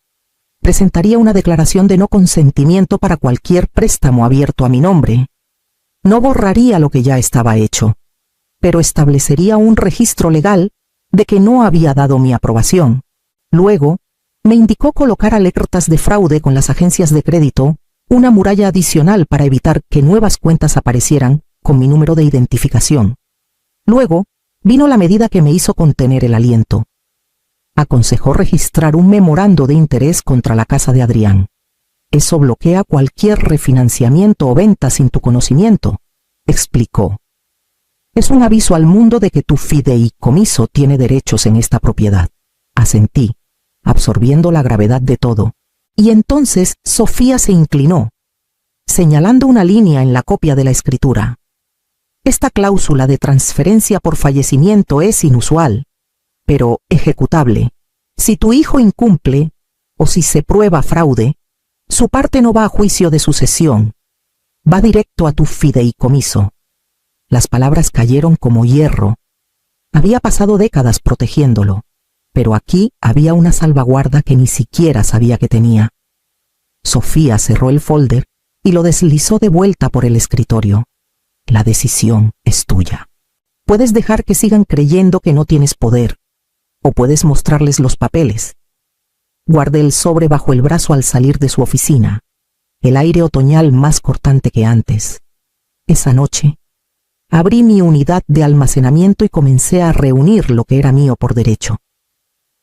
presentaría una declaración de no consentimiento para cualquier préstamo abierto a mi nombre. No borraría lo que ya estaba hecho, pero establecería un registro legal de que no había dado mi aprobación. Luego, me indicó colocar alertas de fraude con las agencias de crédito, una muralla adicional para evitar que nuevas cuentas aparecieran con mi número de identificación. Luego, vino la medida que me hizo contener el aliento. Aconsejó registrar un memorando de interés contra la casa de Adrián. Eso bloquea cualquier refinanciamiento o venta sin tu conocimiento, explicó. Es un aviso al mundo de que tu fideicomiso tiene derechos en esta propiedad. Asentí, absorbiendo la gravedad de todo. Y entonces Sofía se inclinó, señalando una línea en la copia de la escritura. Esta cláusula de transferencia por fallecimiento es inusual, pero ejecutable. Si tu hijo incumple, o si se prueba fraude, su parte no va a juicio de sucesión, va directo a tu fideicomiso. Las palabras cayeron como hierro. Había pasado décadas protegiéndolo, pero aquí había una salvaguarda que ni siquiera sabía que tenía. Sofía cerró el folder y lo deslizó de vuelta por el escritorio. La decisión es tuya. Puedes dejar que sigan creyendo que no tienes poder, o puedes mostrarles los papeles. Guardé el sobre bajo el brazo al salir de su oficina, el aire otoñal más cortante que antes. Esa noche, abrí mi unidad de almacenamiento y comencé a reunir lo que era mío por derecho,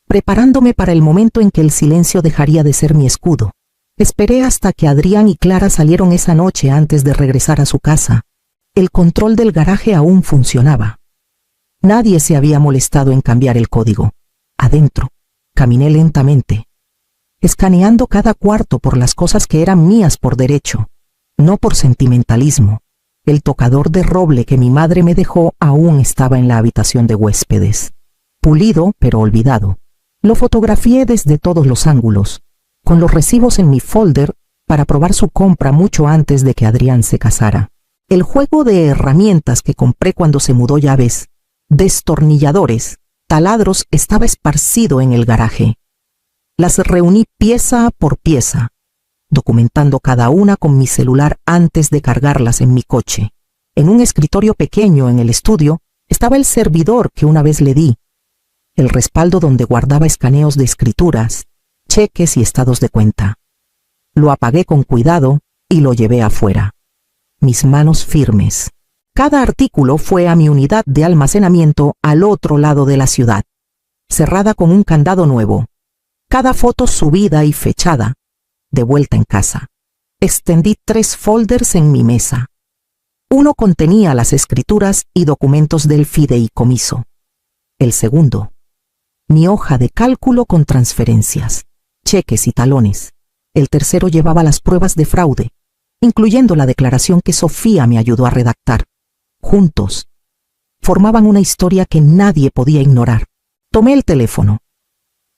preparándome para el momento en que el silencio dejaría de ser mi escudo. Esperé hasta que Adrián y Clara salieron esa noche antes de regresar a su casa. El control del garaje aún funcionaba. Nadie se había molestado en cambiar el código. Adentro, caminé lentamente, escaneando cada cuarto por las cosas que eran mías por derecho, no por sentimentalismo. El tocador de roble que mi madre me dejó aún estaba en la habitación de huéspedes, pulido pero olvidado. Lo fotografié desde todos los ángulos, con los recibos en mi folder para probar su compra mucho antes de que Adrián se casara. El juego de herramientas que compré cuando se mudó, llaves, destornilladores, taladros, estaba esparcido en el garaje. Las reuní pieza por pieza, documentando cada una con mi celular antes de cargarlas en mi coche. En un escritorio pequeño en el estudio estaba el servidor que una vez le di, el respaldo donde guardaba escaneos de escrituras, cheques y estados de cuenta. Lo apagué con cuidado y lo llevé afuera. Mis manos firmes. Cada artículo fue a mi unidad de almacenamiento al otro lado de la ciudad, cerrada con un candado nuevo. Cada foto subida y fechada. De vuelta en casa, extendí 3 folders en mi mesa. Uno contenía las escrituras y documentos del fideicomiso. El segundo, mi hoja de cálculo con transferencias, cheques y talones. El tercero llevaba las pruebas de fraude, incluyendo la declaración que Sofía me ayudó a redactar. Juntos, formaban una historia que nadie podía ignorar. Tomé el teléfono.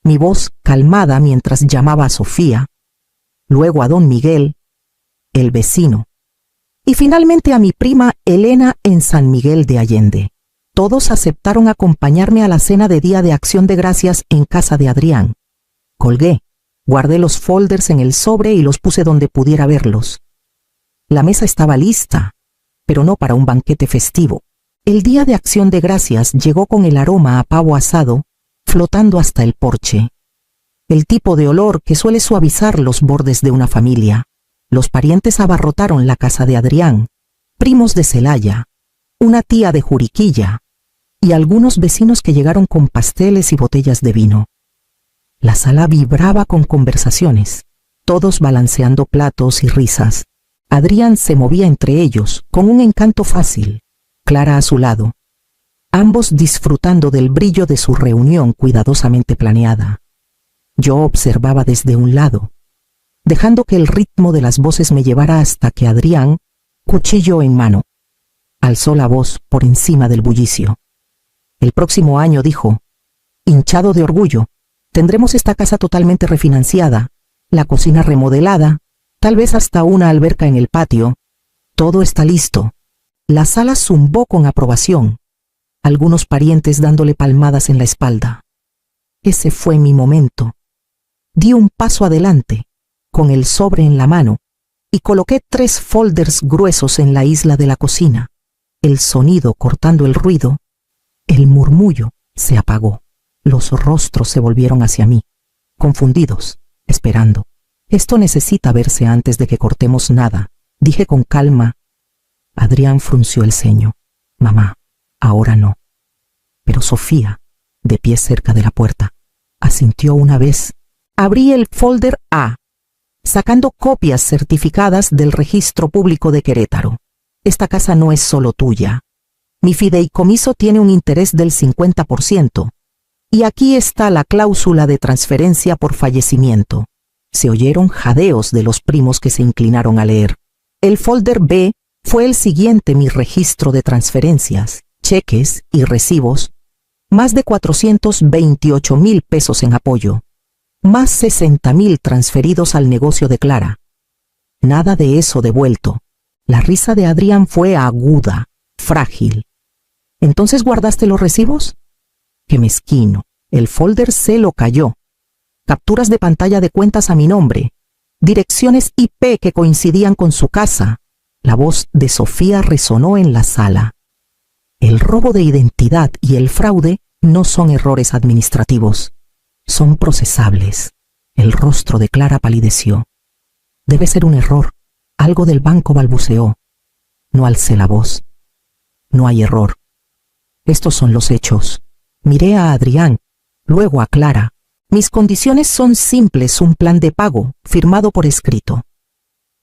Mi voz calmada mientras llamaba a Sofía, luego a don Miguel, el vecino, y finalmente a mi prima Elena en San Miguel de Allende. Todos aceptaron acompañarme a la cena de Día de Acción de Gracias en casa de Adrián. Colgué, guardé los folders en el sobre y los puse donde pudiera verlos. La mesa estaba lista, pero no para un banquete festivo. El Día de Acción de Gracias llegó con el aroma a pavo asado, flotando hasta el porche. El tipo de olor que suele suavizar los bordes de una familia. Los parientes abarrotaron la casa de Adrián, primos de Celaya, una tía de Juriquilla y algunos vecinos que llegaron con pasteles y botellas de vino. La sala vibraba con conversaciones, todos balanceando platos y risas. Adrián se movía entre ellos con un encanto fácil, Clara a su lado, ambos disfrutando del brillo de su reunión cuidadosamente planeada. Yo observaba desde un lado, dejando que el ritmo de las voces me llevara hasta que Adrián, cuchillo en mano, alzó la voz por encima del bullicio. El próximo año, dijo, hinchado de orgullo, tendremos esta casa totalmente refinanciada, la cocina remodelada, tal vez hasta una alberca en el patio. Todo está listo. La sala zumbó con aprobación, algunos parientes dándole palmadas en la espalda. Ese fue mi momento. Di un paso adelante, con el sobre en la mano, y coloqué 3 folders gruesos en la isla de la cocina. El sonido cortando el ruido, el murmullo se apagó. Los rostros se volvieron hacia mí, confundidos, esperando. Esto necesita verse antes de que cortemos nada, dije con calma. Adrián frunció el ceño. Mamá, ahora no. Pero Sofía, de pie cerca de la puerta, asintió una vez. Abrí el folder A, sacando copias certificadas del Registro Público de Querétaro. Esta casa no es solo tuya. Mi fideicomiso tiene un interés del 50%. Y aquí está la cláusula de transferencia por fallecimiento. Se oyeron jadeos de los primos que se inclinaron a leer. El folder B fue el siguiente: mi registro de transferencias, cheques y recibos, más de 428,000 pesos en apoyo, más 60,000 transferidos al negocio de Clara. Nada de eso devuelto. La risa de Adrián fue aguda, frágil. ¿Entonces guardaste los recibos? Qué mezquino. El folder C lo cayó. Capturas de pantalla de cuentas a mi nombre, direcciones IP que coincidían con su casa. La voz de Sofía resonó en la sala. El robo de identidad y el fraude no son errores administrativos, son procesables. El rostro de Clara palideció. Debe ser un error. Algo del banco balbuceó. No alcé la voz. No hay error. Estos son los hechos. Miré a Adrián, luego a Clara. Mis condiciones son simples: un plan de pago, firmado por escrito,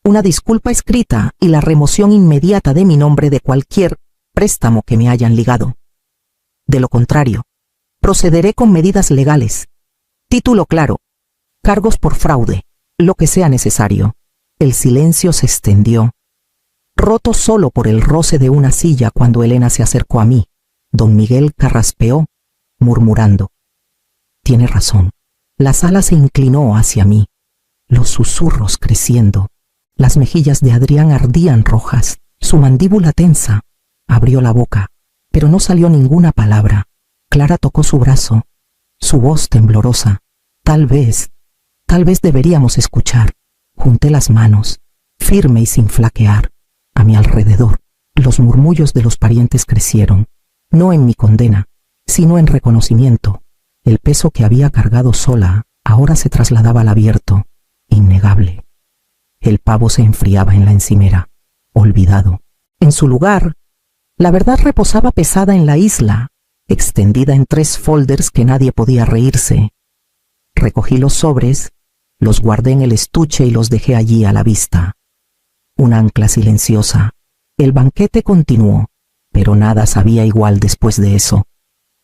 una disculpa escrita y la remoción inmediata de mi nombre de cualquier préstamo que me hayan ligado. De lo contrario, procederé con medidas legales. Título claro, cargos por fraude, lo que sea necesario. El silencio se extendió, roto solo por el roce de una silla cuando Elena se acercó a mí. Don Miguel carraspeó, murmurando. Tiene razón. La sala se inclinó hacia mí, los susurros creciendo. Las mejillas de Adrián ardían rojas, su mandíbula tensa. Abrió la boca, pero no salió ninguna palabra. Clara tocó su brazo, su voz temblorosa. Tal vez deberíamos escuchar. Junté las manos, firme y sin flaquear. A mi alrededor, los murmullos de los parientes crecieron, no en mi condena, sino en reconocimiento. El peso que había cargado sola ahora se trasladaba al abierto, innegable. El pavo se enfriaba en la encimera, olvidado. En su lugar, la verdad reposaba pesada en la isla, extendida en 3 folders que nadie podía reírse. Recogí los sobres, los guardé en el estuche y los dejé allí a la vista. Un ancla silenciosa. El banquete continuó, pero nada sabía igual después de eso.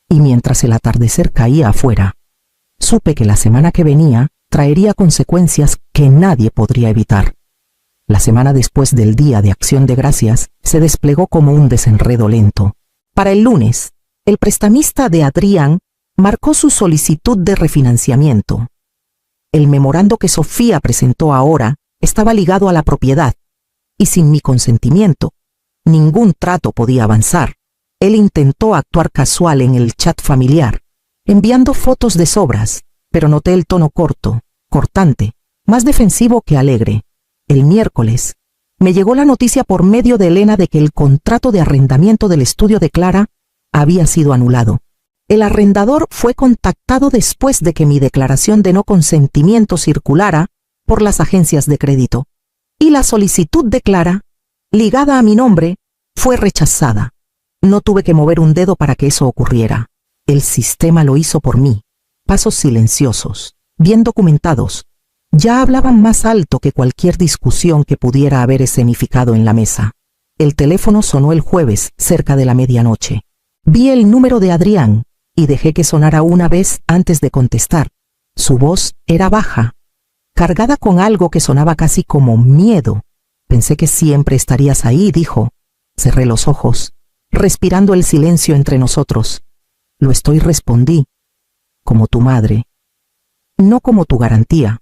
Y mientras el atardecer caía afuera, supe que la semana que venía traería consecuencias que nadie podría evitar. La semana después del Día de Acción de Gracias se desplegó como un desenredo lento. Para el lunes, el prestamista de Adrián marcó su solicitud de refinanciamiento. El memorando que Sofía presentó ahora estaba ligado a la propiedad, y sin mi consentimiento, ningún trato podía avanzar. Él intentó actuar casual en el chat familiar, enviando fotos de sobras, pero noté el tono corto, cortante, más defensivo que alegre. El miércoles, me llegó la noticia por medio de Elena de que el contrato de arrendamiento del estudio de Clara había sido anulado. El arrendador fue contactado después de que mi declaración de no consentimiento circulara por las agencias de crédito, y la solicitud de Clara, ligada a mi nombre, Fue rechazada. No tuve que mover un dedo para que eso ocurriera. El sistema lo hizo por mí. Pasos silenciosos, bien documentados. Ya hablaban más alto que cualquier discusión que pudiera haber escenificado en la mesa. El teléfono sonó el jueves, cerca de la medianoche. Vi el número de Adrián y dejé que sonara una vez antes de contestar. Su voz era baja, cargada con algo que sonaba casi como miedo. Pensé que siempre estarías ahí, dijo. Cerré los ojos, respirando el silencio entre nosotros. Lo estoy, respondí. Como tu madre, no como tu garantía.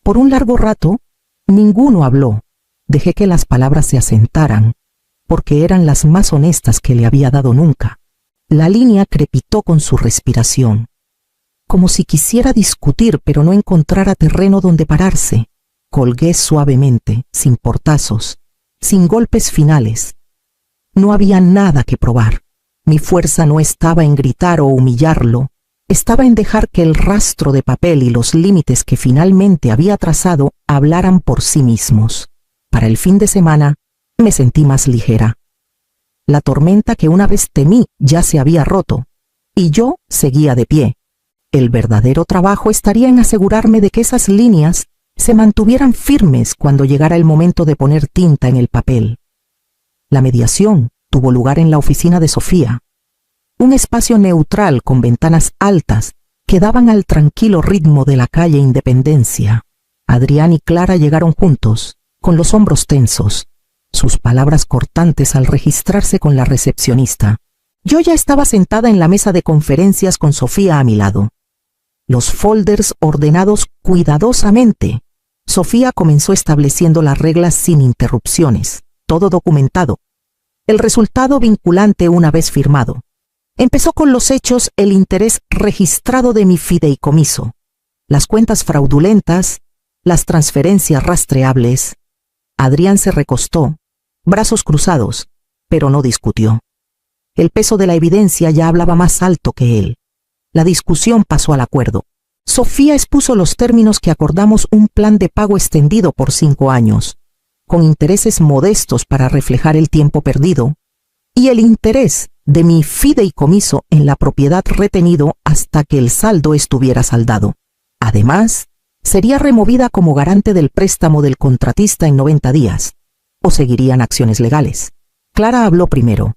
Por un largo rato, ninguno habló. Dejé que las palabras se asentaran, porque eran las más honestas que le había dado nunca. La línea crepitó con su respiración, como si quisiera discutir, pero no encontrara terreno donde pararse. Colgué suavemente, sin portazos, sin golpes finales. No había nada que probar. Mi fuerza no estaba en gritar o humillarlo, estaba en dejar que el rastro de papel y los límites que finalmente había trazado hablaran por sí mismos. Para el fin de semana, me sentí más ligera. La tormenta que una vez temí ya se había roto, y yo seguía de pie. El verdadero trabajo estaría en asegurarme de que esas líneas se mantuvieran firmes cuando llegara el momento de poner tinta en el papel. La mediación tuvo lugar en la oficina de Sofía, un espacio neutral con ventanas altas que daban al tranquilo ritmo de la calle Independencia. Adrián y Clara llegaron juntos, con los hombros tensos, sus palabras cortantes al registrarse con la recepcionista. Yo ya estaba sentada en la mesa de conferencias con Sofía a mi lado. Los folders ordenados cuidadosamente. Sofía comenzó estableciendo las reglas sin interrupciones, todo documentado. El resultado vinculante una vez firmado. Empezó con los hechos, el interés registrado de mi fideicomiso, las cuentas fraudulentas, las transferencias rastreables. Adrián se recostó, brazos cruzados, pero no discutió. El peso de la evidencia ya hablaba más alto que él. La discusión pasó al acuerdo. Sofía expuso los términos que acordamos: un plan de pago extendido por 5 años, con intereses modestos para reflejar el tiempo perdido, y el interés de mi fideicomiso en la propiedad retenido hasta que el saldo estuviera saldado. Además, sería removida como garante del préstamo del contratista en 90 días, o seguirían acciones legales. Clara habló primero.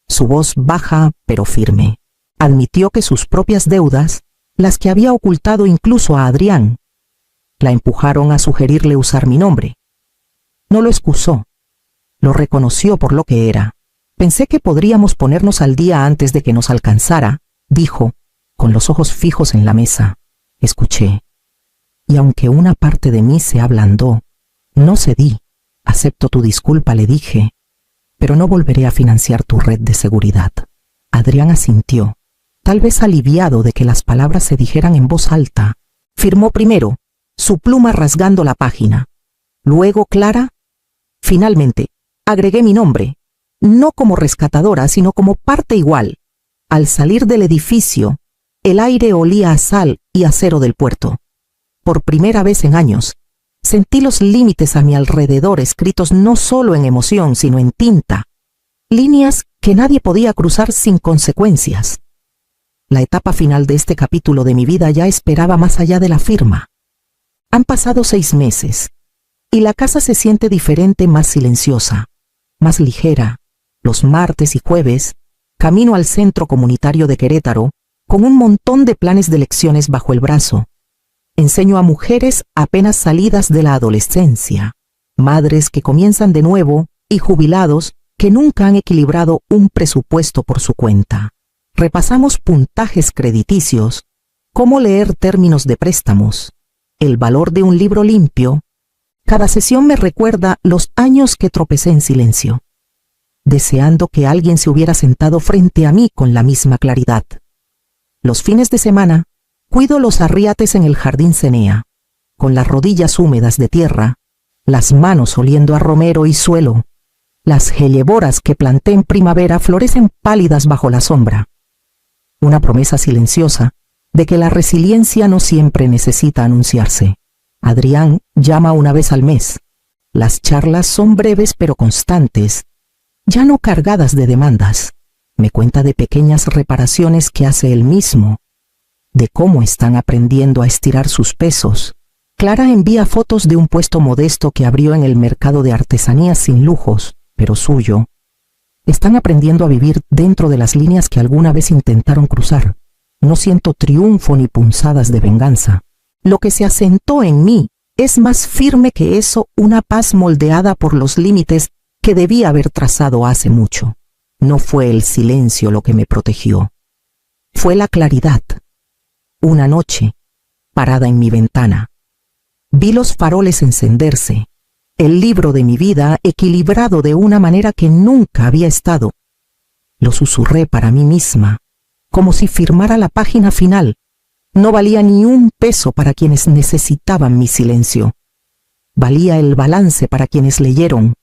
Su voz baja pero firme. Admitió que sus propias deudas, las que había ocultado incluso a Adrián, la empujaron a sugerirle usar mi nombre. No lo excusó, lo reconoció por lo que era. Pensé que podríamos ponernos al día antes de que nos alcanzara, dijo, con los ojos fijos en la mesa. Escuché, y aunque una parte de mí se ablandó, no cedí. Acepto tu disculpa, le dije, pero no volveré a financiar tu red de seguridad. Adrián asintió, tal vez aliviado de que las palabras se dijeran en voz alta. Firmó primero, su pluma rasgando la página. Luego Clara. Finalmente, agregué mi nombre, no como rescatadora, sino como parte igual. Al salir del edificio, el aire olía a sal y acero del puerto. Por primera vez en años, sentí los límites a mi alrededor escritos no solo en emoción, sino en tinta. Líneas que nadie podía cruzar sin consecuencias. La etapa final de este capítulo de mi vida ya esperaba más allá de la firma. Han pasado 6 meses, y la casa se siente diferente, más silenciosa, más ligera. Los martes y jueves, camino al centro comunitario de Querétaro, con un montón de planes de lecciones bajo el brazo. Enseño a mujeres apenas salidas de la adolescencia, madres que comienzan de nuevo y jubilados que nunca han equilibrado un presupuesto por su cuenta. Repasamos puntajes crediticios, cómo leer términos de préstamos, el valor de un libro limpio. Cada sesión me recuerda los años que tropecé en silencio, deseando que alguien se hubiera sentado frente a mí con la misma claridad. Los fines de semana, cuido los arriates en el jardín Cenea, con las rodillas húmedas de tierra, las manos oliendo a romero y suelo. Las geleboras que planté en primavera florecen pálidas bajo la sombra. Una promesa silenciosa de que la resiliencia no siempre necesita anunciarse. Adrián llama una vez al mes. Las charlas son breves pero constantes. ya no cargadas de demandas. Me cuenta de pequeñas reparaciones que hace él mismo, de cómo están aprendiendo a estirar sus pesos. Clara envía fotos de un puesto modesto que abrió en el mercado de artesanías sin lujos, pero suyo. Están aprendiendo a vivir dentro de las líneas que alguna vez intentaron cruzar. No siento triunfo ni punzadas de venganza. Lo que se asentó en mí es más firme que eso, una paz moldeada por los límites que debía haber trazado hace mucho. No fue el silencio lo que me protegió. Fue la claridad. Una noche, parada en mi ventana, vi los faroles encenderse, el libro de mi vida equilibrado de una manera que nunca había estado. Lo susurré para mí misma, como si firmara la página final. No valía ni un peso para quienes necesitaban mi silencio. Valía el balance para quienes leyeron,